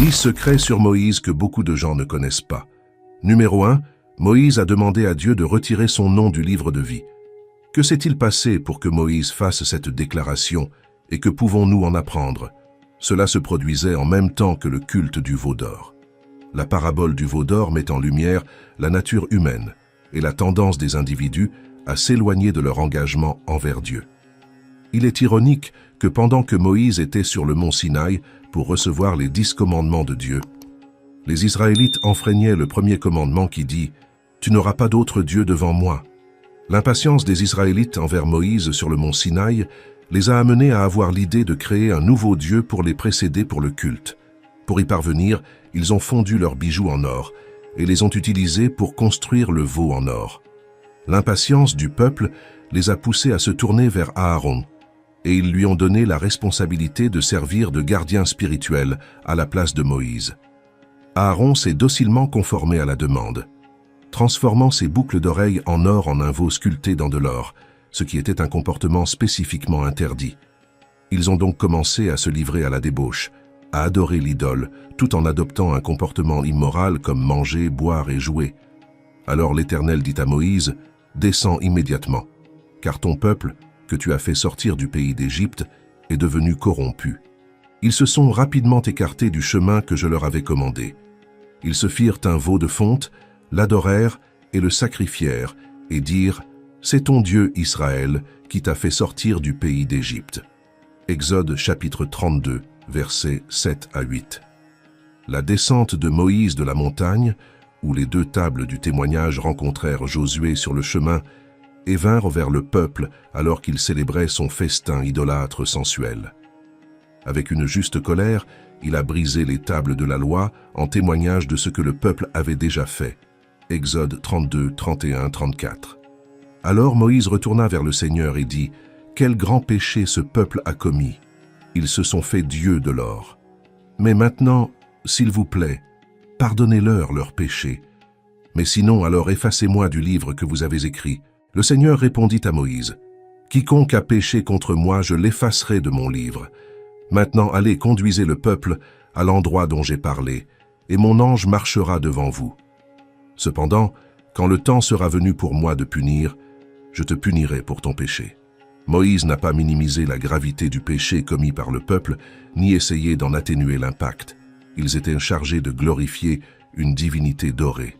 10 secrets sur Moïse que beaucoup de gens ne connaissent pas. Numéro 1. Moïse a demandé à Dieu de retirer son nom du livre de vie. Que s'est-il passé pour que Moïse fasse cette déclaration et que pouvons-nous en apprendre? Cela se produisait en même temps que le culte du veau d'or. La parabole du veau d'or met en lumière la nature humaine et la tendance des individus à s'éloigner de leur engagement envers Dieu. Il est ironique que pendant que Moïse était sur le mont Sinaï pour recevoir les 10 commandements de Dieu, les Israélites enfreignaient le premier commandement qui dit « Tu n'auras pas d'autre Dieu devant moi ». L'impatience des Israélites envers Moïse sur le mont Sinaï les a amenés à avoir l'idée de créer un nouveau Dieu pour les précéder pour le culte. Pour y parvenir, ils ont fondu leurs bijoux en or et les ont utilisés pour construire le veau en or. L'impatience du peuple les a poussés à se tourner vers Aaron, et ils lui ont donné la responsabilité de servir de gardien spirituel à la place de Moïse. Aaron s'est docilement conformé à la demande, transformant ses boucles d'oreilles en or en un veau sculpté dans de l'or, ce qui était un comportement spécifiquement interdit. Ils ont donc commencé à se livrer à la débauche, à adorer l'idole, tout en adoptant un comportement immoral comme manger, boire et jouer. Alors l'Éternel dit à Moïse, « Descends immédiatement, car ton peuple, que tu as fait sortir du pays d'Égypte, est devenu corrompu. » Ils se sont rapidement écartés du chemin que je leur avais commandé. Ils se firent un veau de fonte, l'adorèrent et le sacrifièrent, et dirent « C'est ton Dieu Israël qui t'a fait sortir du pays d'Égypte. » Exode chapitre 32, versets 7 à 8. La descente de Moïse de la montagne, où les 2 tables du témoignage rencontrèrent Josué sur le chemin, et vinrent vers le peuple alors qu'il célébrait son festin idolâtre sensuel. Avec une juste colère, il a brisé les tables de la loi en témoignage de ce que le peuple avait déjà fait. Exode 32, 31, 34. Alors Moïse retourna vers le Seigneur et dit « Quel grand péché ce peuple a commis! Ils se sont fait dieux de l'or. Mais maintenant, s'il vous plaît, pardonnez-leur leurs péchés. Mais sinon, alors effacez-moi du livre que vous avez écrit. » Le Seigneur répondit à Moïse, « Quiconque a péché contre moi, je l'effacerai de mon livre. Maintenant, allez, conduisez le peuple à l'endroit dont j'ai parlé, et mon ange marchera devant vous. Cependant, quand le temps sera venu pour moi de punir, je te punirai pour ton péché. » Moïse n'a pas minimisé la gravité du péché commis par le peuple, ni essayé d'en atténuer l'impact. Ils étaient chargés de glorifier une divinité dorée.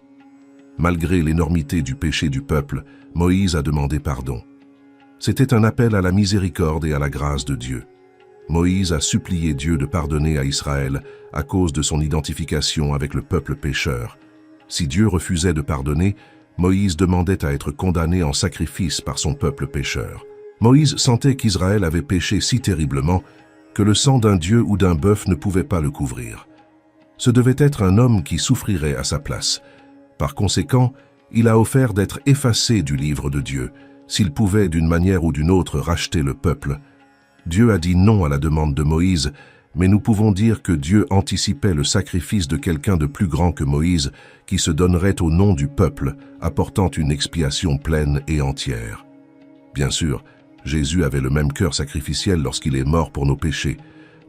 Malgré l'énormité du péché du peuple, Moïse a demandé pardon. C'était un appel à la miséricorde et à la grâce de Dieu. Moïse a supplié Dieu de pardonner à Israël à cause de son identification avec le peuple pécheur. Si Dieu refusait de pardonner, Moïse demandait à être condamné en sacrifice par son peuple pécheur. Moïse sentait qu'Israël avait péché si terriblement que le sang d'un dieu ou d'un bœuf ne pouvait pas le couvrir. Ce devait être un homme qui souffrirait à sa place. Par conséquent, il a offert d'être effacé du livre de Dieu, s'il pouvait d'une manière ou d'une autre racheter le peuple. Dieu a dit non à la demande de Moïse, mais nous pouvons dire que Dieu anticipait le sacrifice de quelqu'un de plus grand que Moïse, qui se donnerait au nom du peuple, apportant une expiation pleine et entière. Bien sûr, Jésus avait le même cœur sacrificiel lorsqu'il est mort pour nos péchés.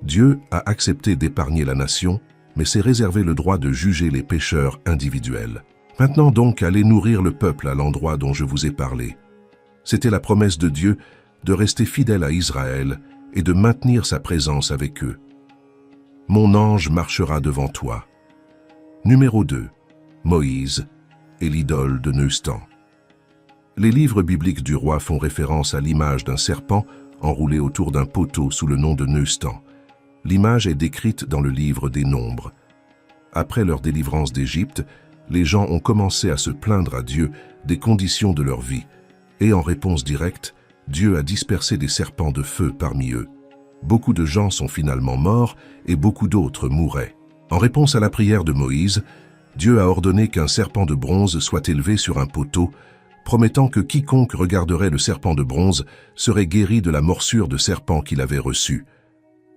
Dieu a accepté d'épargner la nation, mais s'est réservé le droit de juger les pécheurs individuels. Maintenant donc, allez nourrir le peuple à l'endroit dont je vous ai parlé. C'était la promesse de Dieu de rester fidèle à Israël et de maintenir sa présence avec eux. Mon ange marchera devant toi. Numéro 2. Moïse et l'idole de Neustan. Les livres bibliques du roi font référence à l'image d'un serpent enroulé autour d'un poteau sous le nom de Neustan. L'image est décrite dans le livre des Nombres. Après leur délivrance d'Égypte, les gens ont commencé à se plaindre à Dieu des conditions de leur vie, et en réponse directe, Dieu a dispersé des serpents de feu parmi eux. Beaucoup de gens sont finalement morts et beaucoup d'autres mouraient. En réponse à la prière de Moïse, Dieu a ordonné qu'un serpent de bronze soit élevé sur un poteau, promettant que quiconque regarderait le serpent de bronze serait guéri de la morsure de serpent qu'il avait reçue.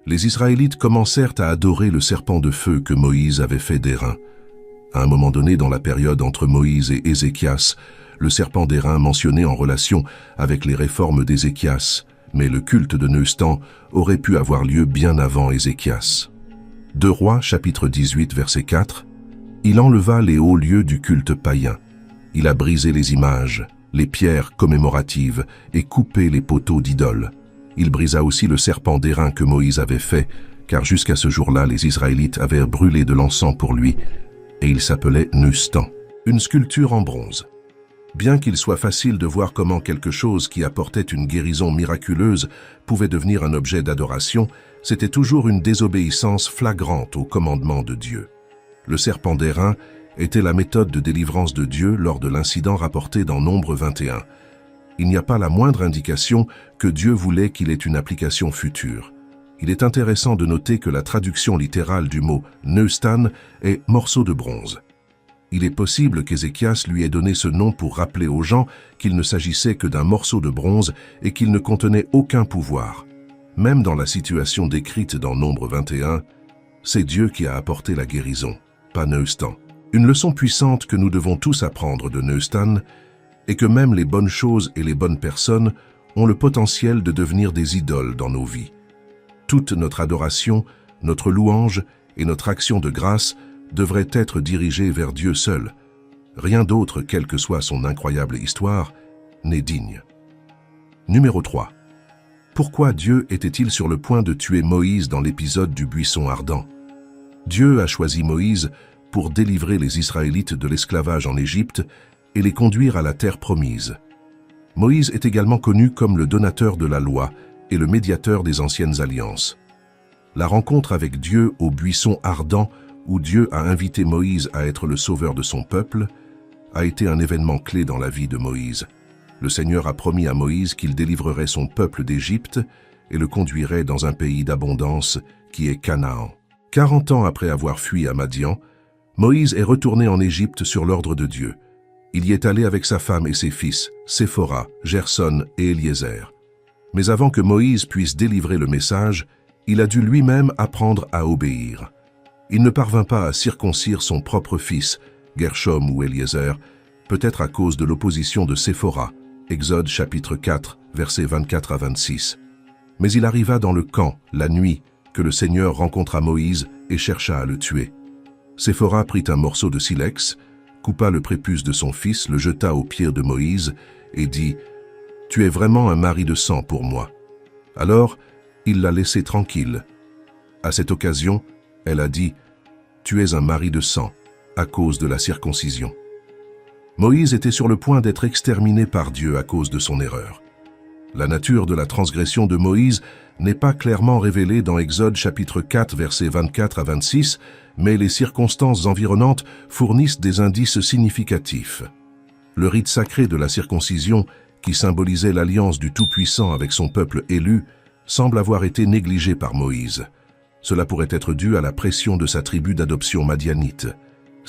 Les Israélites commencèrent à adorer le serpent de feu que Moïse avait fait d'airain. À un moment donné dans la période entre Moïse et Ézéchias, le serpent d'airain mentionné en relation avec les réformes d'Ézéchias, mais le culte de Neustan aurait pu avoir lieu bien avant Ézéchias. 2 Rois, chapitre 18, verset 4, « Il enleva les hauts lieux du culte païen. Il a brisé les images, les pierres commémoratives et coupé les poteaux d'idoles. Il brisa aussi le serpent d'airain que Moïse avait fait, car jusqu'à ce jour-là, les Israélites avaient brûlé de l'encens pour lui, et il s'appelait Nustan. » Une sculpture en bronze. Bien qu'il soit facile de voir comment quelque chose qui apportait une guérison miraculeuse pouvait devenir un objet d'adoration, c'était toujours une désobéissance flagrante au commandement de Dieu. Le serpent d'airain était la méthode de délivrance de Dieu lors de l'incident rapporté dans Nombre 21. Il n'y a pas la moindre indication que Dieu voulait qu'il ait une application future. Il est intéressant de noter que la traduction littérale du mot « neustan » est « morceau de bronze ». Il est possible qu'Ézéchias lui ait donné ce nom pour rappeler aux gens qu'il ne s'agissait que d'un morceau de bronze et qu'il ne contenait aucun pouvoir. Même dans la situation décrite dans Nombre 21, c'est Dieu qui a apporté la guérison, pas Neustan. Une leçon puissante que nous devons tous apprendre de Neustan est que même les bonnes choses et les bonnes personnes ont le potentiel de devenir des idoles dans nos vies. Toute notre adoration, notre louange et notre action de grâce devrait être dirigée vers Dieu seul. Rien d'autre, quelle que soit son incroyable histoire, n'est digne. Numéro 3. Pourquoi Dieu était-il sur le point de tuer Moïse dans l'épisode du buisson ardent? Dieu a choisi Moïse pour délivrer les Israélites de l'esclavage en Égypte et les conduire à la terre promise. Moïse est également connu comme le donateur de la loi et le médiateur des anciennes alliances. La rencontre avec Dieu au buisson ardent, où Dieu a invité Moïse à être le sauveur de son peuple, a été un événement clé dans la vie de Moïse. Le Seigneur a promis à Moïse qu'il délivrerait son peuple d'Égypte et le conduirait dans un pays d'abondance qui est Canaan. 40 ans après avoir fui à Madian, Moïse est retourné en Égypte sur l'ordre de Dieu. Il y est allé avec sa femme et ses fils, Séphora, Gerson et Éliézer. Mais avant que Moïse puisse délivrer le message, il a dû lui-même apprendre à obéir. Il ne parvint pas à circoncire son propre fils, Gershom ou Éliézer, peut-être à cause de l'opposition de Séphora, Exode chapitre 4, versets 24 à 26. Mais il arriva dans le camp, la nuit, que le Seigneur rencontra Moïse et chercha à le tuer. Séphora prit un morceau de silex, coupa le prépuce de son fils, le jeta aux pieds de Moïse et dit « Tu es vraiment un mari de sang pour moi. » Alors, il l'a laissé tranquille. À cette occasion, elle a dit « Tu es un mari de sang à cause de la circoncision. » Moïse était sur le point d'être exterminé par Dieu à cause de son erreur. La nature de la transgression de Moïse n'est pas clairement révélée dans Exode chapitre 4, versets 24 à 26, mais les circonstances environnantes fournissent des indices significatifs. Le rite sacré de la circoncision, qui symbolisait l'alliance du Tout-Puissant avec son peuple élu, semble avoir été négligé par Moïse. Cela pourrait être dû à la pression de sa tribu d'adoption madianite.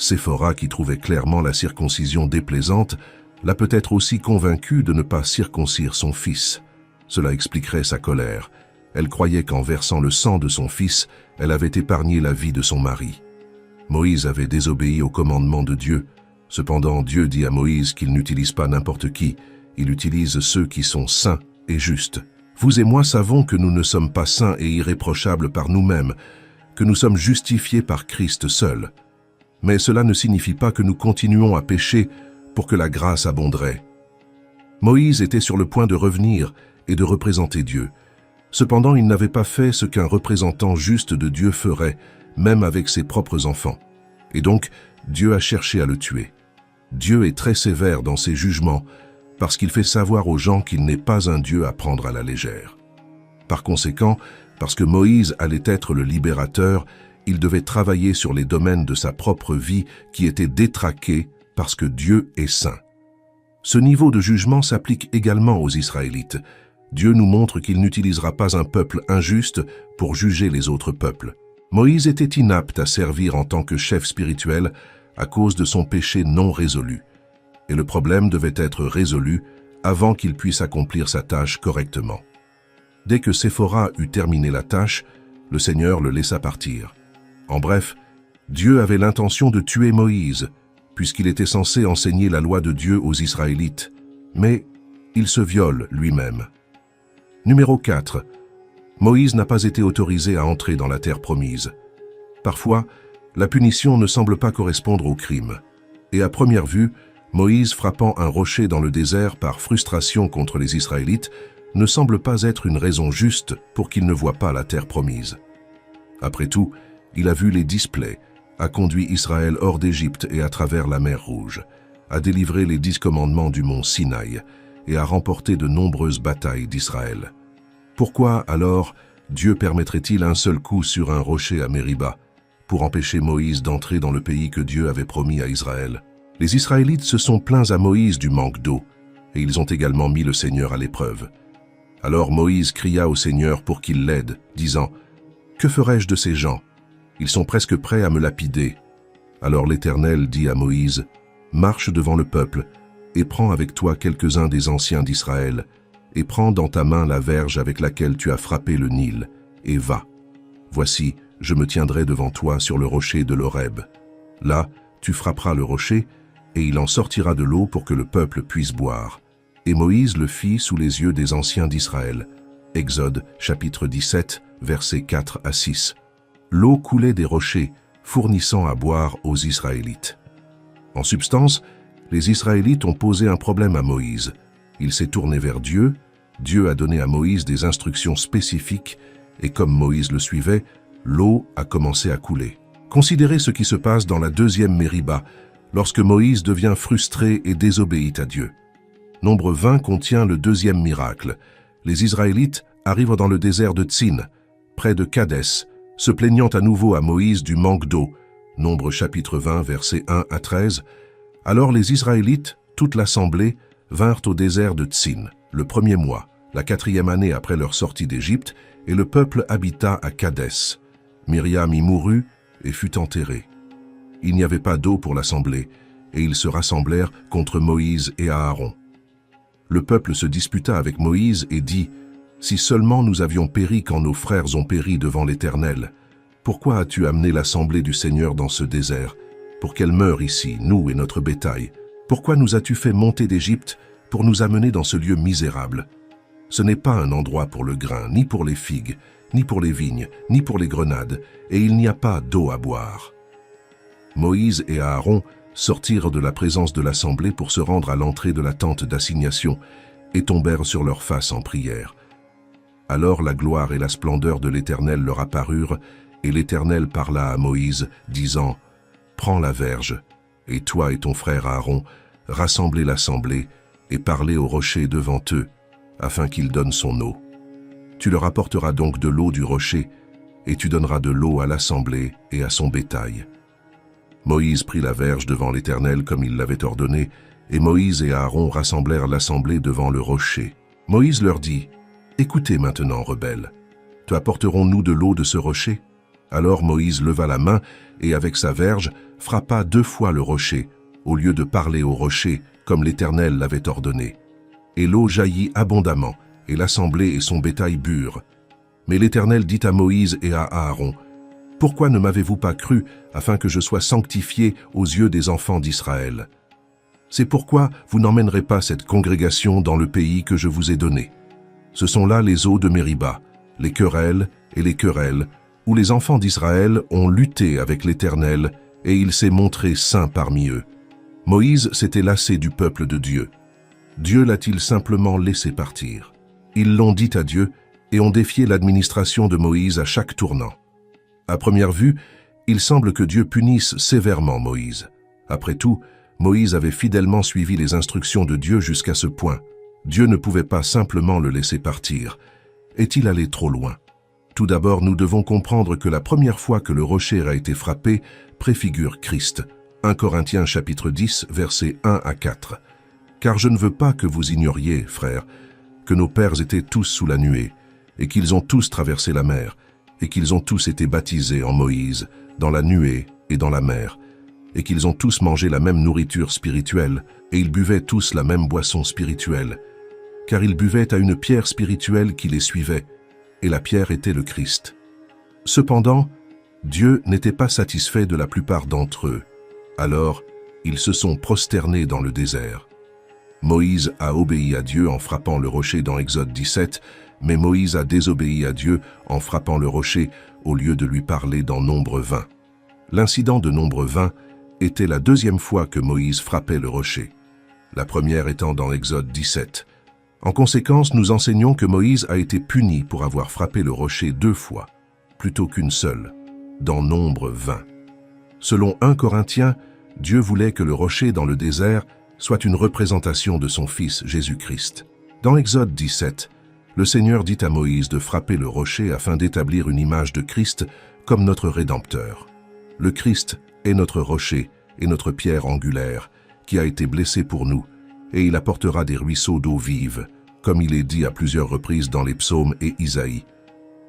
Séphora, qui trouvait clairement la circoncision déplaisante, l'a peut-être aussi convaincu de ne pas circoncire son fils. Cela expliquerait sa colère. Elle croyait qu'en versant le sang de son fils, elle avait épargné la vie de son mari. Moïse avait désobéi au commandement de Dieu. Cependant, Dieu dit à Moïse qu'il n'utilise pas n'importe qui. Il utilise ceux qui sont saints et justes. Vous et moi savons que nous ne sommes pas saints et irréprochables par nous-mêmes, que nous sommes justifiés par Christ seul. Mais cela ne signifie pas que nous continuons à pécher pour que la grâce abonderait. Moïse était sur le point de revenir et de représenter Dieu. Cependant, il n'avait pas fait ce qu'un représentant juste de Dieu ferait, même avec ses propres enfants. Et donc, Dieu a cherché à le tuer. Dieu est très sévère dans ses jugements, parce qu'il fait savoir aux gens qu'il n'est pas un Dieu à prendre à la légère. Par conséquent, parce que Moïse allait être le libérateur, il devait travailler sur les domaines de sa propre vie qui étaient détraqués parce que Dieu est saint. Ce niveau de jugement s'applique également aux Israélites. Dieu nous montre qu'il n'utilisera pas un peuple injuste pour juger les autres peuples. Moïse était inapte à servir en tant que chef spirituel à cause de son péché non résolu. Et le problème devait être résolu avant qu'il puisse accomplir sa tâche correctement. Dès que Séphora eut terminé la tâche, le Seigneur le laissa partir. En bref, Dieu avait l'intention de tuer Moïse, puisqu'il était censé enseigner la loi de Dieu aux Israélites, mais il se viole lui-même. Numéro 4. Moïse n'a pas été autorisé à entrer dans la terre promise. Parfois, la punition ne semble pas correspondre au crime. Et à première vue, Moïse frappant un rocher dans le désert par frustration contre les Israélites ne semble pas être une raison juste pour qu'ils ne voient pas la terre promise. Après tout, il a vu les 10 plaies, a conduit Israël hors d'Égypte et à travers la mer Rouge, a délivré les 10 commandements du mont Sinaï et a remporté de nombreuses batailles d'Israël. Pourquoi alors Dieu permettrait-il un seul coup sur un rocher à Mériba pour empêcher Moïse d'entrer dans le pays que Dieu avait promis à Israël? Les Israélites se sont plaints à Moïse du manque d'eau et ils ont également mis le Seigneur à l'épreuve. Alors Moïse cria au Seigneur pour qu'il l'aide, disant « Que ferai-je de ces gens? Ils sont presque prêts à me lapider. » Alors l'Éternel dit à Moïse « Marche devant le peuple et prends avec toi quelques-uns des anciens d'Israël et prends dans ta main la verge avec laquelle tu as frappé le Nil et va. Voici, je me tiendrai devant toi sur le rocher de l'Horeb. Là, tu frapperas le rocher et il en sortira de l'eau pour que le peuple puisse boire. » Et Moïse le fit sous les yeux des anciens d'Israël. Exode, chapitre 17, versets 4 à 6. L'eau coulait des rochers, fournissant à boire aux Israélites. En substance, les Israélites ont posé un problème à Moïse. Il s'est tourné vers Dieu, Dieu a donné à Moïse des instructions spécifiques, et comme Moïse le suivait, l'eau a commencé à couler. Considérez ce qui se passe dans la deuxième Mériba, lorsque Moïse devient frustré et désobéit à Dieu. Nombre 20 contient le deuxième miracle. Les Israélites arrivent dans le désert de Tsin, près de Kadès, se plaignant à nouveau à Moïse du manque d'eau. Nombre chapitre 20, versets 1 à 13. Alors les Israélites, toute l'assemblée, vinrent au désert de Tsin, le premier mois, la 4e année après leur sortie d'Égypte, et le peuple habita à Kadès. Myriam y mourut et fut enterrée. Il n'y avait pas d'eau pour l'assemblée, et ils se rassemblèrent contre Moïse et Aaron. Le peuple se disputa avec Moïse et dit « Si seulement nous avions péri quand nos frères ont péri devant l'Éternel, pourquoi as-tu amené l'assemblée du Seigneur dans ce désert, pour qu'elle meure ici, nous et notre bétail? Pourquoi nous as-tu fait monter d'Égypte pour nous amener dans ce lieu misérable? Ce n'est pas un endroit pour le grain, ni pour les figues, ni pour les vignes, ni pour les grenades, et il n'y a pas d'eau à boire. » Moïse et Aaron sortirent de la présence de l'assemblée pour se rendre à l'entrée de la tente d'assignation et tombèrent sur leurs faces en prière. Alors la gloire et la splendeur de l'Éternel leur apparurent, et l'Éternel parla à Moïse, disant « Prends la verge, et toi et ton frère Aaron, rassemblez l'assemblée, et parlez au rocher devant eux, afin qu'il donne son eau. Tu leur apporteras donc de l'eau du rocher, et tu donneras de l'eau à l'assemblée et à son bétail. » Moïse prit la verge devant l'Éternel comme il l'avait ordonné, et Moïse et Aaron rassemblèrent l'assemblée devant le rocher. Moïse leur dit, « Écoutez maintenant, rebelles, te apporterons-nous de l'eau de ce rocher ?» Alors Moïse leva la main et avec sa verge frappa 2 fois le rocher, au lieu de parler au rocher, comme l'Éternel l'avait ordonné. Et l'eau jaillit abondamment, et l'assemblée et son bétail burent. Mais l'Éternel dit à Moïse et à Aaron, « Pourquoi ne m'avez-vous pas cru, afin que je sois sanctifié aux yeux des enfants d'Israël? C'est pourquoi vous n'emmènerez pas cette congrégation dans le pays que je vous ai donné. Ce sont là les eaux de Mériba, les querelles et les querelles, où les enfants d'Israël ont lutté avec l'Éternel, et il s'est montré saint parmi eux. Moïse s'était lassé du peuple de Dieu. Dieu l'a-t-il simplement laissé partir? Ils l'ont dit à Dieu, et ont défié l'administration de Moïse à chaque tournant. À première vue, il semble que Dieu punisse sévèrement Moïse. Après tout, Moïse avait fidèlement suivi les instructions de Dieu jusqu'à ce point. Dieu ne pouvait pas simplement le laisser partir. Est-il allé trop loin? Tout d'abord, nous devons comprendre que la première fois que le rocher a été frappé préfigure Christ. 1 Corinthiens chapitre 10, versets 1 à 4. Car je ne veux pas que vous ignoriez, frères, que nos pères étaient tous sous la nuée, et qu'ils ont tous traversé la mer, et qu'ils ont tous été baptisés en Moïse, dans la nuée et dans la mer, et qu'ils ont tous mangé la même nourriture spirituelle, et ils buvaient tous la même boisson spirituelle, car ils buvaient à une pierre spirituelle qui les suivait, et la pierre était le Christ. Cependant, Dieu n'était pas satisfait de la plupart d'entre eux. Alors, ils se sont prosternés dans le désert. Moïse a obéi à Dieu en frappant le rocher dans Exode 17, Mais Moïse a désobéi à Dieu en frappant le rocher au lieu de lui parler dans Nombre 20. L'incident de Nombre 20 était la deuxième fois que Moïse frappait le rocher, la première étant dans Exode 17. En conséquence, nous enseignons que Moïse a été puni pour avoir frappé le rocher 2 fois, plutôt qu'une seule, dans Nombre 20. Selon 1 Corinthiens, Dieu voulait que le rocher dans le désert soit une représentation de son Fils Jésus-Christ. Dans Exode 17, le Seigneur dit à Moïse de frapper le rocher afin d'établir une image de Christ comme notre Rédempteur. Le Christ est notre rocher et notre pierre angulaire, qui a été blessé pour nous, et il apportera des ruisseaux d'eau vive, comme il est dit à plusieurs reprises dans les psaumes et Isaïe.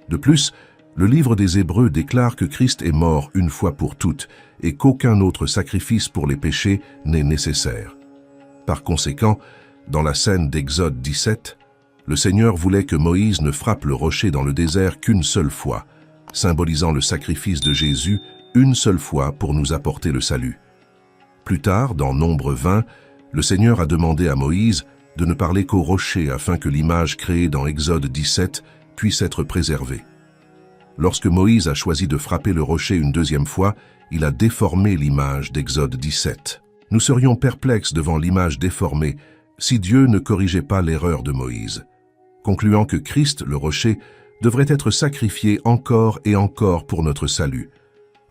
De plus, le livre des Hébreux déclare que Christ est mort une fois pour toutes et qu'aucun autre sacrifice pour les péchés n'est nécessaire. Par conséquent, dans la scène d'Exode 17, le Seigneur voulait que Moïse ne frappe le rocher dans le désert qu'une seule fois, symbolisant le sacrifice de Jésus une seule fois pour nous apporter le salut. Plus tard, dans Nombre 20, le Seigneur a demandé à Moïse de ne parler qu'au rocher afin que l'image créée dans Exode 17 puisse être préservée. Lorsque Moïse a choisi de frapper le rocher une deuxième fois, il a déformé l'image d'Exode 17. Nous serions perplexes devant l'image déformée si Dieu ne corrigeait pas l'erreur de Moïse, concluant que Christ, le rocher, devrait être sacrifié encore et encore pour notre salut.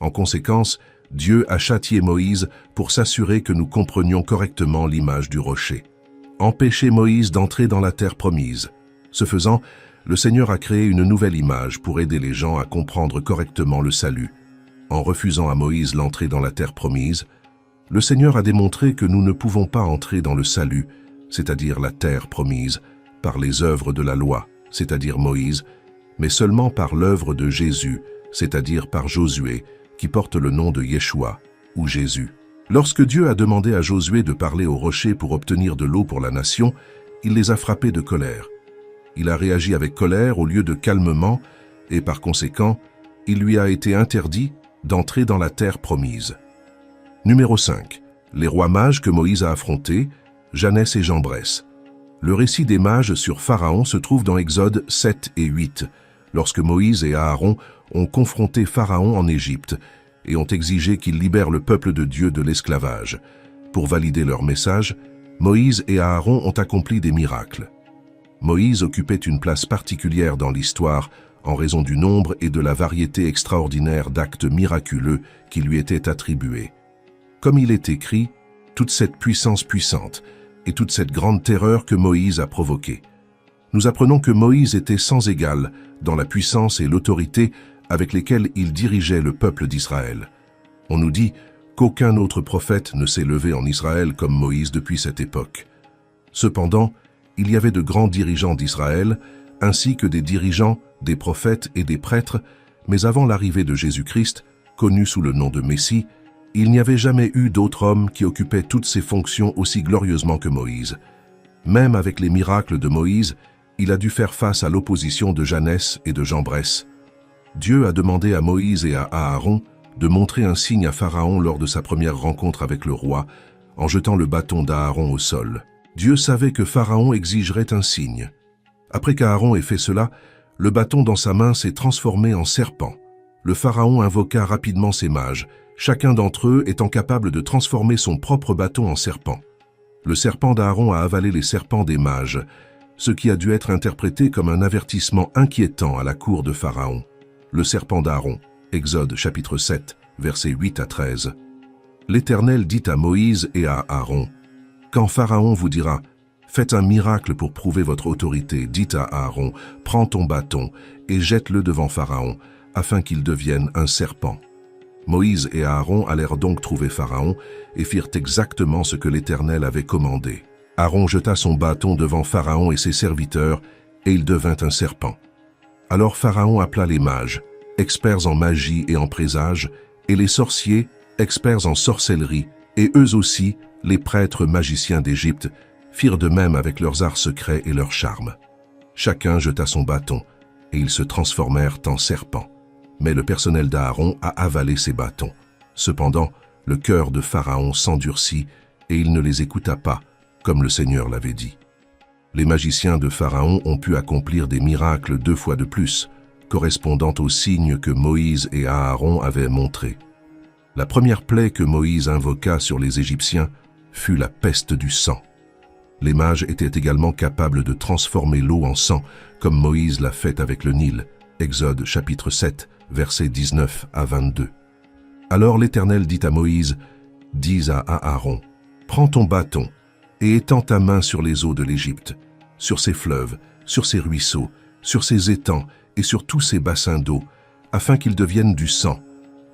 En conséquence, Dieu a châtié Moïse pour s'assurer que nous comprenions correctement l'image du rocher. Empêcher Moïse d'entrer dans la terre promise. Ce faisant, le Seigneur a créé une nouvelle image pour aider les gens à comprendre correctement le salut. En refusant à Moïse l'entrée dans la terre promise, le Seigneur a démontré que nous ne pouvons pas entrer dans le salut, c'est-à-dire la terre promise, par les œuvres de la loi, c'est-à-dire Moïse, mais seulement par l'œuvre de Jésus, c'est-à-dire par Josué, qui porte le nom de Yeshua, ou Jésus. Lorsque Dieu a demandé à Josué de parler au rocher pour obtenir de l'eau pour la nation, il les a frappés de colère. Il a réagi avec colère au lieu de calmement, et par conséquent, il lui a été interdit d'entrer dans la terre promise. Numéro 5. Les rois mages que Moïse a affrontés, Janès et Jambres. Le récit des mages sur Pharaon se trouve dans Exode 7 et 8, lorsque Moïse et Aaron ont confronté Pharaon en Égypte et ont exigé qu'il libère le peuple de Dieu de l'esclavage. Pour valider leur message, Moïse et Aaron ont accompli des miracles. Moïse occupait une place particulière dans l'histoire en raison du nombre et de la variété extraordinaire d'actes miraculeux qui lui étaient attribués. Comme il est écrit, toute cette puissance puissante et toute cette grande terreur que Moïse a provoquée. Nous apprenons que Moïse était sans égal dans la puissance et l'autorité avec lesquelles il dirigeait le peuple d'Israël. On nous dit qu'aucun autre prophète ne s'est levé en Israël comme Moïse depuis cette époque. Cependant, il y avait de grands dirigeants d'Israël, ainsi que des dirigeants, des prophètes et des prêtres, mais avant l'arrivée de Jésus-Christ, connu sous le nom de Messie, il n'y avait jamais eu d'autre homme qui occupait toutes ces fonctions aussi glorieusement que Moïse. Même avec les miracles de Moïse, il a dû faire face à l'opposition de Janès et de Jambres. Dieu a demandé à Moïse et à Aaron de montrer un signe à Pharaon lors de sa première rencontre avec le roi, en jetant le bâton d'Aaron au sol. Dieu savait que Pharaon exigerait un signe. Après qu'Aaron ait fait cela, le bâton dans sa main s'est transformé en serpent. Le Pharaon invoqua rapidement ses mages, chacun d'entre eux étant capable de transformer son propre bâton en serpent. Le serpent d'Aaron a avalé les serpents des mages, ce qui a dû être interprété comme un avertissement inquiétant à la cour de Pharaon. Le serpent d'Aaron, Exode chapitre 7, versets 8 à 13. L'Éternel dit à Moïse et à Aaron, « Quand Pharaon vous dira, « Faites un miracle pour prouver votre autorité, dites à Aaron, « Prends ton bâton et jette-le devant Pharaon, afin qu'il devienne un serpent. » Moïse et Aaron allèrent donc trouver Pharaon et firent exactement ce que l'Éternel avait commandé. Aaron jeta son bâton devant Pharaon et ses serviteurs, et il devint un serpent. Alors Pharaon appela les mages, experts en magie et en présage, et les sorciers, experts en sorcellerie, et eux aussi, les prêtres magiciens d'Égypte, firent de même avec leurs arts secrets et leurs charmes. Chacun jeta son bâton, et ils se transformèrent en serpents. Mais le personnel d'Aaron a avalé ses bâtons. Cependant, le cœur de Pharaon s'endurcit, et il ne les écouta pas, comme le Seigneur l'avait dit. Les magiciens de Pharaon ont pu accomplir des miracles 2 fois de plus, correspondant aux signes que Moïse et Aaron avaient montrés. La première plaie que Moïse invoqua sur les Égyptiens fut la peste du sang. Les mages étaient également capables de transformer l'eau en sang, comme Moïse l'a fait avec le Nil. Exode chapitre 7, versets 19 à 22. Alors l'Éternel dit à Moïse, « Dis à Aaron, prends ton bâton et étends ta main sur les eaux de l'Égypte, sur ses fleuves, sur ses ruisseaux, sur ses étangs et sur tous ses bassins d'eau, afin qu'ils deviennent du sang.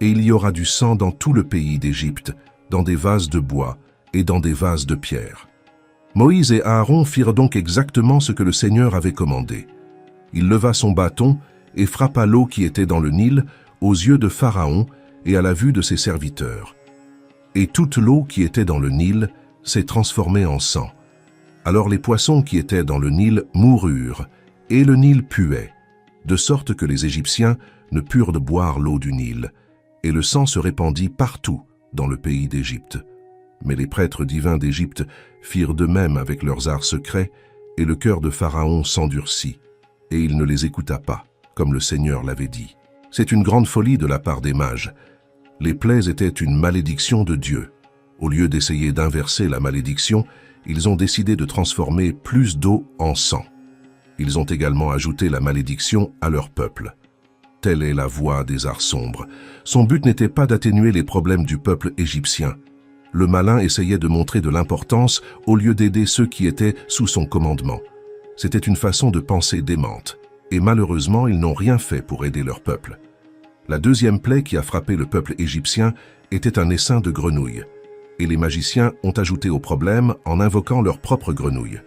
Et il y aura du sang dans tout le pays d'Égypte, dans des vases de bois et dans des vases de pierre. » Moïse et Aaron firent donc exactement ce que le Seigneur avait commandé. Il leva son bâton et frappa l'eau qui était dans le Nil aux yeux de Pharaon et à la vue de ses serviteurs. Et toute l'eau qui était dans le Nil s'est transformée en sang. Alors les poissons qui étaient dans le Nil moururent, et le Nil puait, de sorte que les Égyptiens ne purent de boire l'eau du Nil, et le sang se répandit partout dans le pays d'Égypte. Mais les prêtres divins d'Égypte firent de même avec leurs arts secrets, et le cœur de Pharaon s'endurcit, et il ne les écouta pas, comme le Seigneur l'avait dit. C'est une grande folie de la part des mages. Les plaies étaient une malédiction de Dieu. Au lieu d'essayer d'inverser la malédiction, ils ont décidé de transformer plus d'eau en sang. Ils ont également ajouté la malédiction à leur peuple. Telle est la voie des arts sombres. Son but n'était pas d'atténuer les problèmes du peuple égyptien. Le malin essayait de montrer de l'importance au lieu d'aider ceux qui étaient sous son commandement. C'était une façon de penser démente, et malheureusement, ils n'ont rien fait pour aider leur peuple. La deuxième plaie qui a frappé le peuple égyptien était un essaim de grenouilles, et les magiciens ont ajouté au problème en invoquant leur propre grenouille.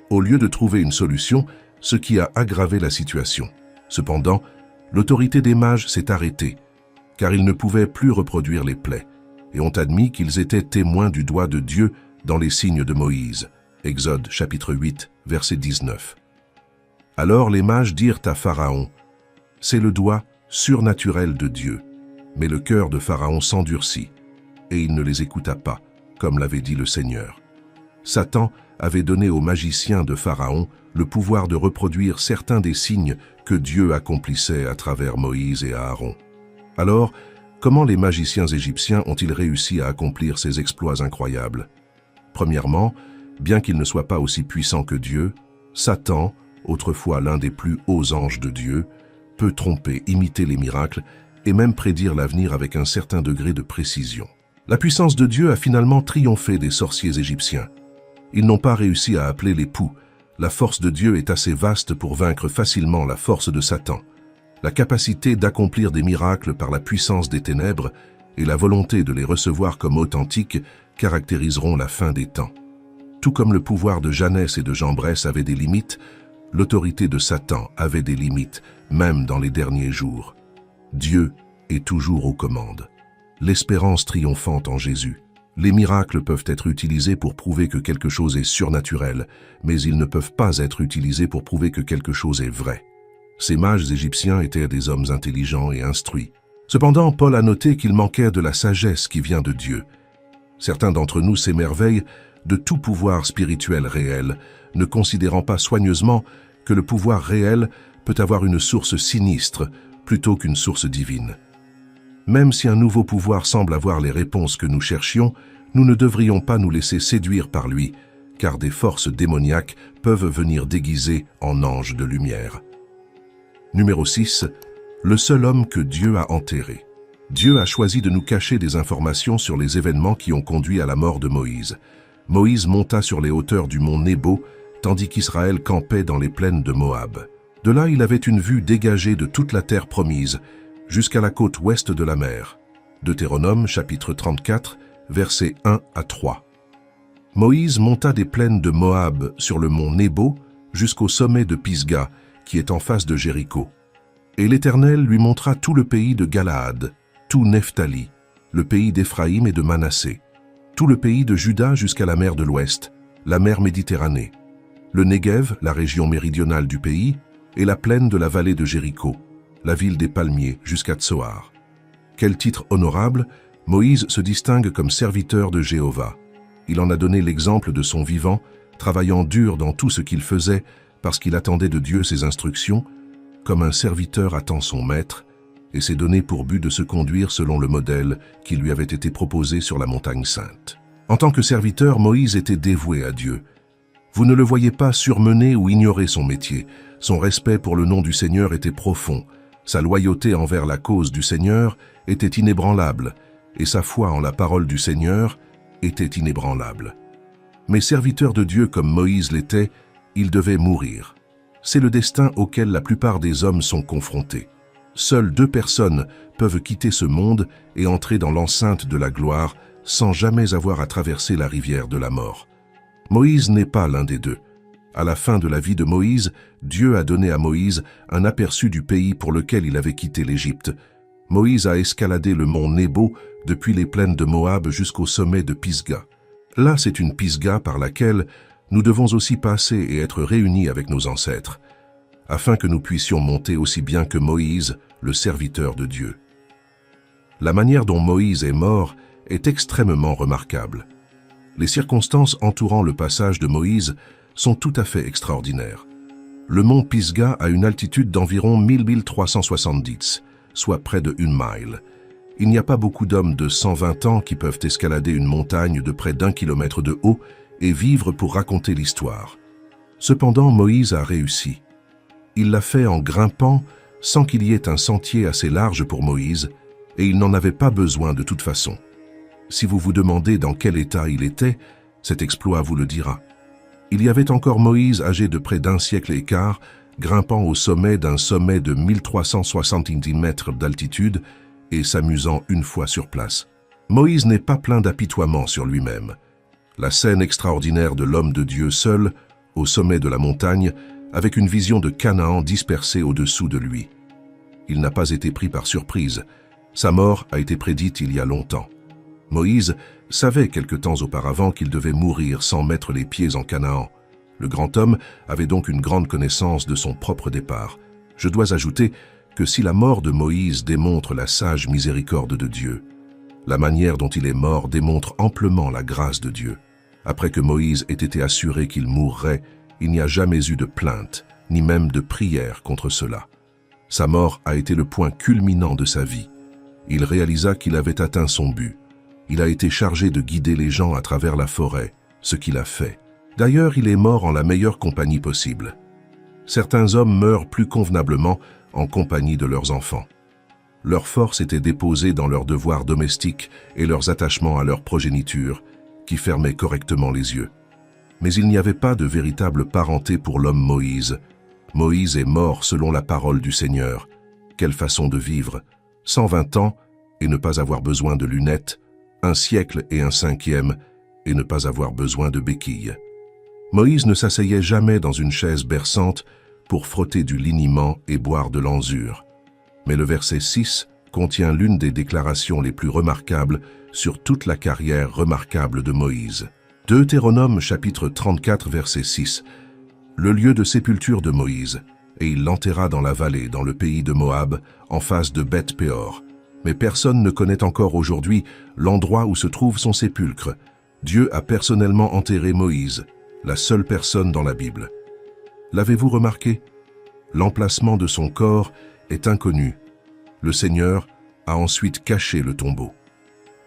Au lieu de trouver une solution, ce qui a aggravé la situation. Cependant, l'autorité des mages s'est arrêtée, car ils ne pouvaient plus reproduire les plaies, et ont admis qu'ils étaient témoins du doigt de Dieu dans les signes de Moïse. Exode chapitre 8, verset 19. Alors les mages dirent à Pharaon, « C'est le doigt surnaturel de Dieu. » Mais le cœur de Pharaon s'endurcit, et il ne les écouta pas, comme l'avait dit le Seigneur. Satan avait donné aux magiciens de Pharaon le pouvoir de reproduire certains des signes que Dieu accomplissait à travers Moïse et Aaron. Alors, comment les magiciens égyptiens ont-ils réussi à accomplir ces exploits incroyables? Premièrement, bien qu'il ne soit pas aussi puissant que Dieu, Satan, autrefois l'un des plus hauts anges de Dieu, peut tromper, imiter les miracles et même prédire l'avenir avec un certain degré de précision. La puissance de Dieu a finalement triomphé des sorciers égyptiens. Ils n'ont pas réussi à appeler les poux. La force de Dieu est assez vaste pour vaincre facilement la force de Satan. La capacité d'accomplir des miracles par la puissance des ténèbres et la volonté de les recevoir comme authentiques caractériseront la fin des temps. Tout comme le pouvoir de Janès et de Jambres avait des limites, l'autorité de Satan avait des limites, même dans les derniers jours. Dieu est toujours aux commandes. L'espérance triomphante en Jésus. Les miracles peuvent être utilisés pour prouver que quelque chose est surnaturel, mais ils ne peuvent pas être utilisés pour prouver que quelque chose est vrai. Ces mages égyptiens étaient des hommes intelligents et instruits. Cependant, Paul a noté qu'il manquait de la sagesse qui vient de Dieu. Certains d'entre nous s'émerveillent de tout pouvoir spirituel réel, ne considérant pas soigneusement que le pouvoir réel peut avoir une source sinistre plutôt qu'une source divine. Même si un nouveau pouvoir semble avoir les réponses que nous cherchions, nous ne devrions pas nous laisser séduire par lui, car des forces démoniaques peuvent venir déguisées en anges de lumière. Numéro 6. Le seul homme que Dieu a enterré. Dieu a choisi de nous cacher des informations sur les événements qui ont conduit à la mort de Moïse. Moïse monta sur les hauteurs du mont Nebo, tandis qu'Israël campait dans les plaines de Moab. De là, il avait une vue dégagée de toute la terre promise, jusqu'à la côte ouest de la mer. Deutéronome, chapitre 34, versets 1 à 3. Moïse monta des plaines de Moab sur le mont Nebo jusqu'au sommet de Pisga, qui est en face de Jéricho. Et l'Éternel lui montra tout le pays de Galaad, tout Nephtali, le pays d'Éphraïm et de Manassé, tout le pays de Juda jusqu'à la mer de l'Ouest, la mer Méditerranée, le Néguev, la région méridionale du pays, et la plaine de la vallée de Jéricho, la ville des palmiers jusqu'à Tsoar. Quel titre honorable! Moïse se distingue comme serviteur de Jéhovah. Il en a donné l'exemple de son vivant, travaillant dur dans tout ce qu'il faisait parce qu'il attendait de Dieu ses instructions, comme un serviteur attend son maître, et s'est donné pour but de se conduire selon le modèle qui lui avait été proposé sur la montagne sainte. En tant que serviteur, Moïse était dévoué à Dieu. Vous ne le voyez pas surmener ou ignorer son métier. Son respect pour le nom du Seigneur était profond. Sa loyauté envers la cause du Seigneur était inébranlable, et sa foi en la parole du Seigneur était inébranlable. Mais serviteur de Dieu comme Moïse l'était, il devait mourir. C'est le destin auquel la plupart des hommes sont confrontés. Seules 2 personnes peuvent quitter ce monde et entrer dans l'enceinte de la gloire sans jamais avoir à traverser la rivière de la mort. Moïse n'est pas l'un des 2. À la fin de la vie de Moïse, Dieu a donné à Moïse un aperçu du pays pour lequel il avait quitté l'Égypte. Moïse a escaladé le mont Nebo depuis les plaines de Moab jusqu'au sommet de Pisga. Là, c'est une Pisga par laquelle nous devons aussi passer et être réunis avec nos ancêtres, afin que nous puissions monter aussi bien que Moïse, le serviteur de Dieu. La manière dont Moïse est mort est extrêmement remarquable. Les circonstances entourant le passage de Moïse sont tout à fait extraordinaires. Le mont Pisga a une altitude d'environ 1370, soit près de 1 mile. Il n'y a pas beaucoup d'hommes de 120 ans qui peuvent escalader une montagne de près d'1 kilomètre de haut et vivre pour raconter l'histoire. Cependant, Moïse a réussi. Il l'a fait en grimpant sans qu'il y ait un sentier assez large pour Moïse, et il n'en avait pas besoin de toute façon. Si vous vous demandez dans quel état il était, cet exploit vous le dira. Il y avait encore Moïse âgé de près d'1 siècle et quart, grimpant au sommet d'un sommet de 1370 mètres d'altitude et s'amusant une fois sur place. Moïse n'est pas plein d'apitoiement sur lui-même. La scène extraordinaire de l'homme de Dieu seul, au sommet de la montagne, avec une vision de Canaan dispersée au-dessous de lui. Il n'a pas été pris par surprise. Sa mort a été prédite il y a longtemps. Moïse savait quelque temps auparavant qu'il devait mourir sans mettre les pieds en Canaan. Le grand homme avait donc une grande connaissance de son propre départ. Je dois ajouter que si la mort de Moïse démontre la sage miséricorde de Dieu, la manière dont il est mort démontre amplement la grâce de Dieu. Après que Moïse ait été assuré qu'il mourrait, il n'y a jamais eu de plainte, ni même de prière contre cela. Sa mort a été le point culminant de sa vie. Il réalisa qu'il avait atteint son but. Il a été chargé de guider les gens à travers la forêt, ce qu'il a fait. D'ailleurs, il est mort en la meilleure compagnie possible. Certains hommes meurent plus convenablement en compagnie de leurs enfants. Leur force était déposée dans leurs devoirs domestiques et leurs attachements à leur progéniture, qui fermaient correctement les yeux. Mais il n'y avait pas de véritable parenté pour l'homme Moïse. Moïse est mort selon la parole du Seigneur. Quelle façon de vivre! 120 ans et ne pas avoir besoin de lunettes, 1 siècle et 1 cinquième et ne pas avoir besoin de béquilles. Moïse ne s'asseyait jamais dans une chaise berçante pour frotter du liniment et boire de l'anzur. Mais le verset 6 contient l'une des déclarations les plus remarquables sur toute la carrière remarquable de Moïse. Deutéronome chapitre 34 verset 6. Le lieu de sépulture de Moïse, et il l'enterra dans la vallée, dans le pays de Moab, en face de Beth-Péor. Mais personne ne connaît encore aujourd'hui l'endroit où se trouve son sépulcre. Dieu a personnellement enterré Moïse, la seule personne dans la Bible. L'avez-vous remarqué? L'emplacement de son corps est inconnu. Le Seigneur a ensuite caché le tombeau.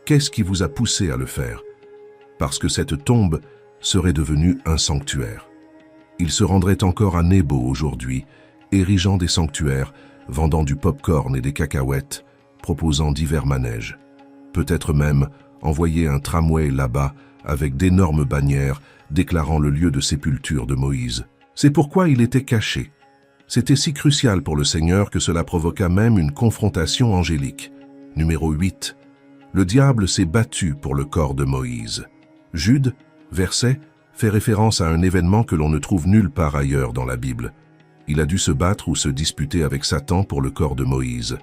Qu'est-ce qui vous a poussé à le faire? Parce que cette tombe serait devenue un sanctuaire. Il se rendrait encore à Nebo aujourd'hui, érigeant des sanctuaires, vendant du pop-corn et des cacahuètes, proposant divers manèges. Peut-être même envoyer un tramway là-bas avec d'énormes bannières déclarant le lieu de sépulture de Moïse. C'est pourquoi il était caché. C'était si crucial pour le Seigneur que cela provoqua même une confrontation angélique. Numéro 8. Le diable s'est battu pour le corps de Moïse. Jude, verset, fait référence à un événement que l'on ne trouve nulle part ailleurs dans la Bible. Il a dû se battre ou se disputer avec Satan pour le corps de Moïse.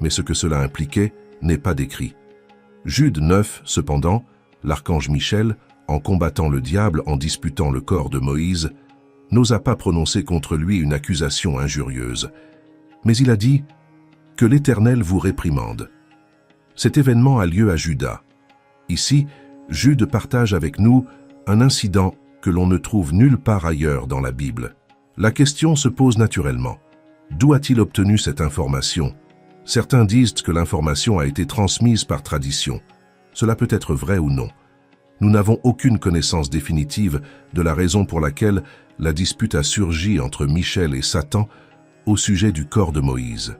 Mais ce que cela impliquait n'est pas décrit. Jude 9, cependant, l'archange Michel, en combattant le diable en disputant le corps de Moïse, n'osa pas prononcer contre lui une accusation injurieuse. Mais il a dit « Que l'Éternel vous réprimande ». Cet événement a lieu à Juda. Ici, Jude partage avec nous un incident que l'on ne trouve nulle part ailleurs dans la Bible. La question se pose naturellement. D'où a-t-il obtenu cette information? Certains disent que l'information a été transmise par tradition. Cela peut être vrai ou non. Nous n'avons aucune connaissance définitive de la raison pour laquelle la dispute a surgi entre Michel et Satan au sujet du corps de Moïse.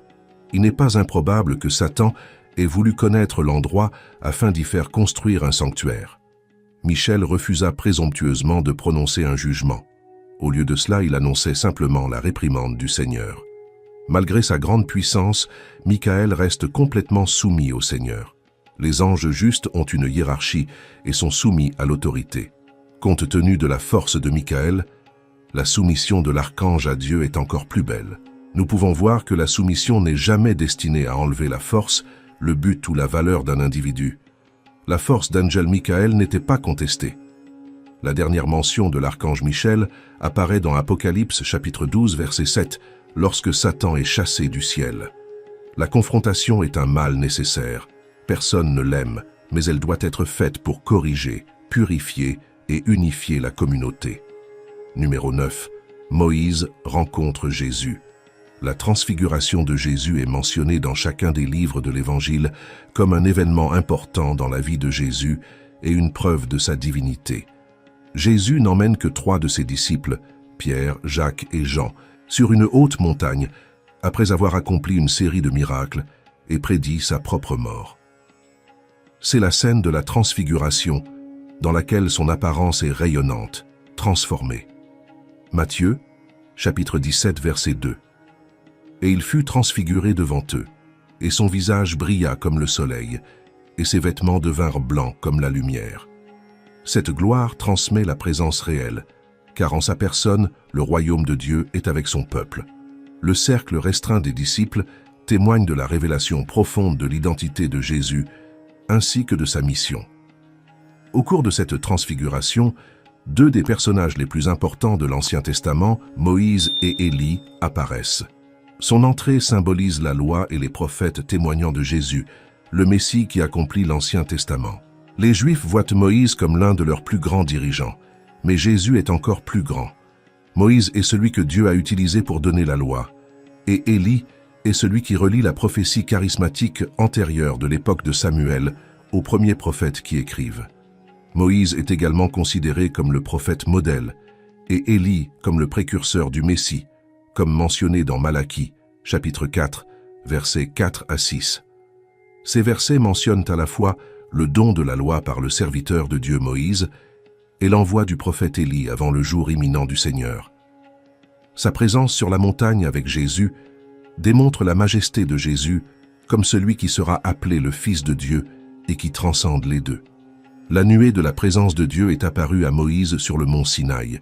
Il n'est pas improbable que Satan ait voulu connaître l'endroit afin d'y faire construire un sanctuaire. Michel refusa présomptueusement de prononcer un jugement. Au lieu de cela, il annonçait simplement la réprimande du Seigneur. Malgré sa grande puissance, Michael reste complètement soumis au Seigneur. Les anges justes ont une hiérarchie et sont soumis à l'autorité. Compte tenu de la force de Michael, la soumission de l'archange à Dieu est encore plus belle. Nous pouvons voir que la soumission n'est jamais destinée à enlever la force, le but ou la valeur d'un individu. La force d'Angel Michael n'était pas contestée. La dernière mention de l'archange Michel apparaît dans Apocalypse chapitre 12 verset 7, lorsque Satan est chassé du ciel. La confrontation est un mal nécessaire. Personne ne l'aime, mais elle doit être faite pour corriger, purifier et unifier la communauté. Numéro 9. Moïse rencontre Jésus. La transfiguration de Jésus est mentionnée dans chacun des livres de l'Évangile comme un événement important dans la vie de Jésus et une preuve de sa divinité. Jésus n'emmène que 3 de ses disciples, Pierre, Jacques et Jean, sur une haute montagne, après avoir accompli une série de miracles et prédit sa propre mort. C'est la scène de la transfiguration, dans laquelle son apparence est rayonnante, transformée. Matthieu, chapitre 17, verset 2. Et il fut transfiguré devant eux, et son visage brilla comme le soleil, et ses vêtements devinrent blancs comme la lumière. Cette gloire transmet la présence réelle, car en sa personne, le royaume de Dieu est avec son peuple. Le cercle restreint des disciples témoigne de la révélation profonde de l'identité de Jésus, ainsi que de sa mission. Au cours de cette transfiguration, 2 des personnages les plus importants de l'Ancien Testament, Moïse et Élie, apparaissent. Son entrée symbolise la loi et les prophètes témoignant de Jésus, le Messie qui accomplit l'Ancien Testament. Les Juifs voient Moïse comme l'un de leurs plus grands dirigeants, mais Jésus est encore plus grand. Moïse est celui que Dieu a utilisé pour donner la loi, et Élie est celui qui relie la prophétie charismatique antérieure de l'époque de Samuel aux premiers prophètes qui écrivent. Moïse est également considéré comme le prophète modèle, et Élie comme le précurseur du Messie, comme mentionné dans Malachie, chapitre 4, versets 4 à 6. Ces versets mentionnent à la fois le don de la loi par le serviteur de Dieu Moïse et l'envoi du prophète Élie avant le jour imminent du Seigneur. Sa présence sur la montagne avec Jésus démontre la majesté de Jésus comme celui qui sera appelé le Fils de Dieu et qui transcende les deux. La nuée de la présence de Dieu est apparue à Moïse sur le mont Sinaï.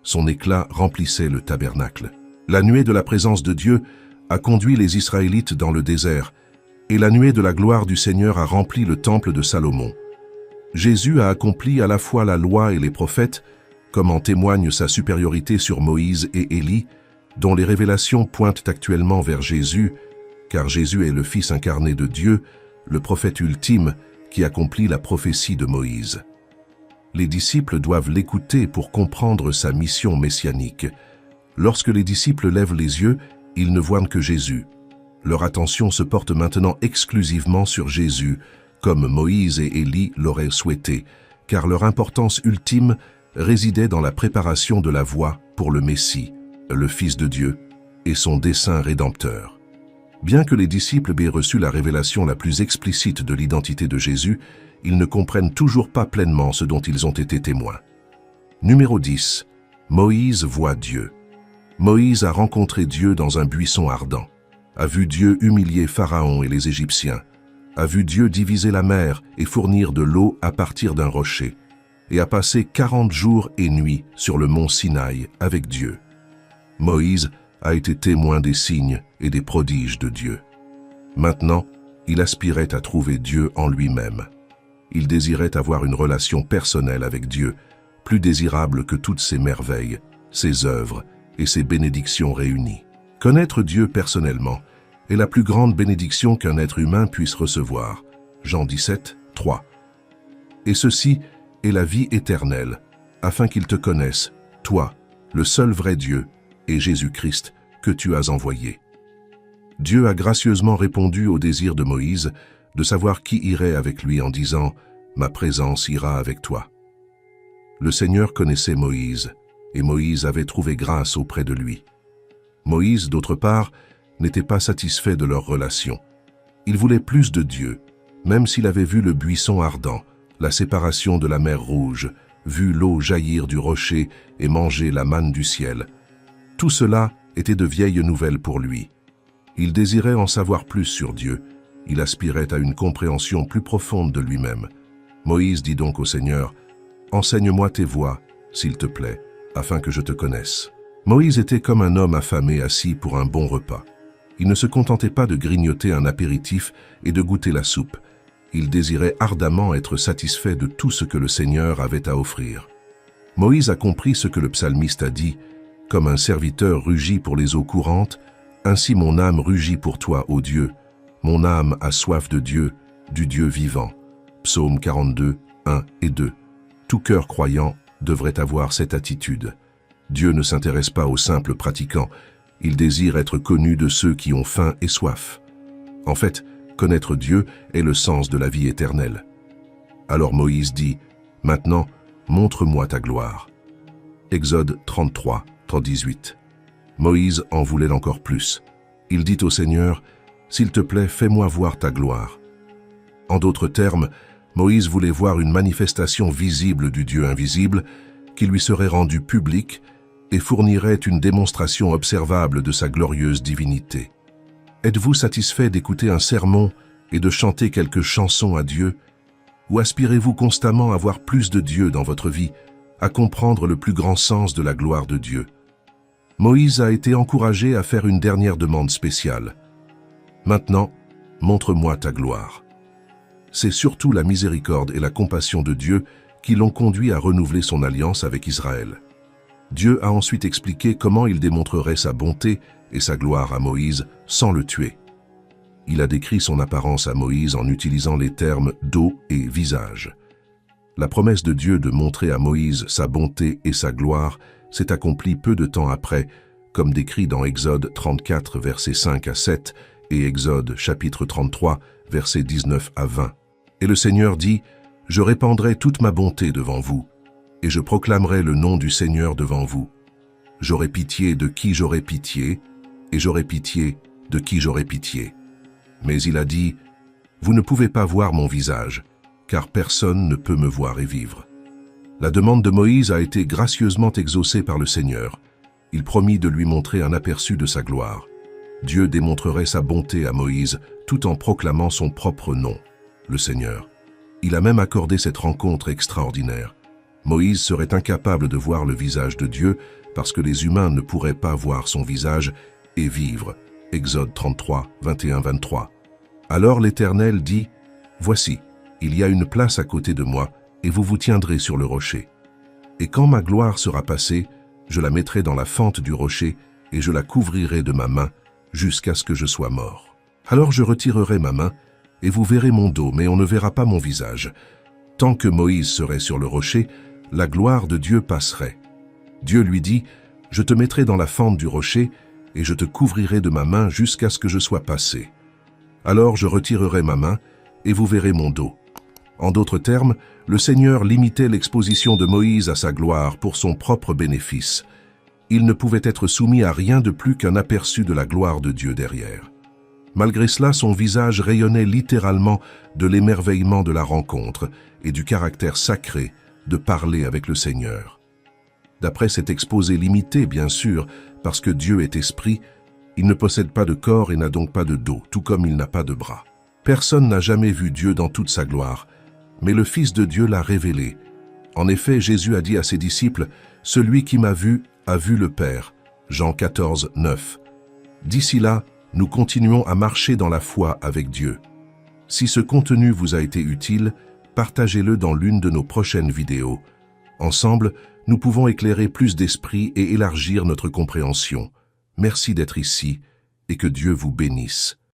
Son éclat remplissait le tabernacle. La nuée de la présence de Dieu a conduit les Israélites dans le désert, et la nuée de la gloire du Seigneur a rempli le temple de Salomon. Jésus a accompli à la fois la loi et les prophètes, comme en témoigne sa supériorité sur Moïse et Élie, dont les révélations pointent actuellement vers Jésus, car Jésus est le Fils incarné de Dieu, le prophète ultime qui accomplit la prophétie de Moïse. Les disciples doivent l'écouter pour comprendre sa mission messianique. Lorsque les disciples lèvent les yeux, ils ne voient que Jésus. Leur attention se porte maintenant exclusivement sur Jésus, comme Moïse et Élie l'auraient souhaité, car leur importance ultime résidait dans la préparation de la voie pour le Messie, le Fils de Dieu, et son dessein rédempteur. Bien que les disciples aient reçu la révélation la plus explicite de l'identité de Jésus, ils ne comprennent toujours pas pleinement ce dont ils ont été témoins. Numéro 10. Moïse voit Dieu. Moïse a rencontré Dieu dans un buisson ardent, a vu Dieu humilier Pharaon et les Égyptiens, a vu Dieu diviser la mer et fournir de l'eau à partir d'un rocher, et a passé 40 jours et nuits sur le mont Sinaï avec Dieu. Moïse a été témoin des signes et des prodiges de Dieu. Maintenant, il aspirait à trouver Dieu en lui-même. Il désirait avoir une relation personnelle avec Dieu, plus désirable que toutes ses merveilles, ses œuvres et ses bénédictions réunies. Connaître Dieu personnellement est la plus grande bénédiction qu'un être humain puisse recevoir. Jean 17, 3. Et ceci est la vie éternelle, afin qu'ils te connaissent, toi, le seul vrai Dieu, et Jésus-Christ, que tu as envoyé. » Dieu a gracieusement répondu au désir de Moïse de savoir qui irait avec lui en disant « Ma présence ira avec toi ». Le Seigneur connaissait Moïse, et Moïse avait trouvé grâce auprès de lui. Moïse, d'autre part, n'était pas satisfait de leur relation. Il voulait plus de Dieu, même s'il avait vu le buisson ardent, la séparation de la mer Rouge, vu l'eau jaillir du rocher et manger la manne du ciel. Tout cela était de vieilles nouvelles pour lui. Il désirait en savoir plus sur Dieu. Il aspirait à une compréhension plus profonde de lui-même. Moïse dit donc au Seigneur, « Enseigne-moi tes voies, s'il te plaît, afin que je te connaisse. » Moïse était comme un homme affamé assis pour un bon repas. Il ne se contentait pas de grignoter un apéritif et de goûter la soupe. Il désirait ardemment être satisfait de tout ce que le Seigneur avait à offrir. Moïse a compris ce que le psalmiste a dit, « Comme un serviteur rugit pour les eaux courantes, ainsi mon âme rugit pour toi, ô Dieu. Mon âme a soif de Dieu, du Dieu vivant. » Psaume 42, 1 et 2. Tout cœur croyant devrait avoir cette attitude. Dieu ne s'intéresse pas aux simples pratiquants, il désire être connu de ceux qui ont faim et soif. En fait, connaître Dieu est le sens de la vie éternelle. Alors Moïse dit, « Maintenant, montre-moi ta gloire. » Exode 33, 18. Moïse en voulait encore plus. Il dit au Seigneur, « S'il te plaît, fais-moi voir ta gloire. » En d'autres termes, Moïse voulait voir une manifestation visible du Dieu invisible qui lui serait rendue publique et fournirait une démonstration observable de sa glorieuse divinité. Êtes-vous satisfait d'écouter un sermon et de chanter quelques chansons à Dieu? Ou aspirez-vous constamment à voir plus de Dieu dans votre vie, à comprendre le plus grand sens de la gloire de Dieu? Moïse a été encouragé à faire une dernière demande spéciale. « Maintenant, montre-moi ta gloire. » C'est surtout la miséricorde et la compassion de Dieu qui l'ont conduit à renouveler son alliance avec Israël. Dieu a ensuite expliqué comment il démontrerait sa bonté et sa gloire à Moïse sans le tuer. Il a décrit son apparence à Moïse en utilisant les termes dos et visage. La promesse de Dieu de montrer à Moïse sa bonté et sa gloire s'est accomplie peu de temps après, comme décrit dans Exode 34, versets 5 à 7 et Exode chapitre 33, versets 19 à 20. Et le Seigneur dit, « Je répandrai toute ma bonté devant vous, et je proclamerai le nom du Seigneur devant vous. J'aurai pitié de qui j'aurai pitié, et j'aurai pitié de qui j'aurai pitié. » Mais il a dit, « Vous ne pouvez pas voir mon visage, car personne ne peut me voir et vivre. » La demande de Moïse a été gracieusement exaucée par le Seigneur. Il promit de lui montrer un aperçu de sa gloire. Dieu démontrerait sa bonté à Moïse tout en proclamant son propre nom, le Seigneur. Il a même accordé cette rencontre extraordinaire. Moïse serait incapable de voir le visage de Dieu parce que les humains ne pourraient pas voir son visage et vivre. Exode 33, 21-23. Alors l'Éternel dit, « Voici, il y a une place à côté de moi, et vous vous tiendrez sur le rocher. Et quand ma gloire sera passée, je la mettrai dans la fente du rocher, et je la couvrirai de ma main, jusqu'à ce que je sois mort. Alors je retirerai ma main, et vous verrez mon dos, mais on ne verra pas mon visage. Tant que Moïse serait sur le rocher, la gloire de Dieu passerait. Dieu lui dit, « Je te mettrai dans la fente du rocher, et je te couvrirai de ma main jusqu'à ce que je sois passé. Alors je retirerai ma main, et vous verrez mon dos. » En d'autres termes, le Seigneur limitait l'exposition de Moïse à sa gloire pour son propre bénéfice. Il ne pouvait être soumis à rien de plus qu'un aperçu de la gloire de Dieu derrière. Malgré cela, son visage rayonnait littéralement de l'émerveillement de la rencontre et du caractère sacré de parler avec le Seigneur. D'après cet exposé limité, bien sûr, parce que Dieu est esprit, il ne possède pas de corps et n'a donc pas de dos, tout comme il n'a pas de bras. Personne n'a jamais vu Dieu dans toute sa gloire, mais le Fils de Dieu l'a révélé. En effet, Jésus a dit à ses disciples, « Celui qui m'a vu a vu le Père. » Jean 14, 9. D'ici là, nous continuons à marcher dans la foi avec Dieu. Si ce contenu vous a été utile, partagez-le dans l'une de nos prochaines vidéos. Ensemble, nous pouvons éclairer plus d'esprit et élargir notre compréhension. Merci d'être ici et que Dieu vous bénisse.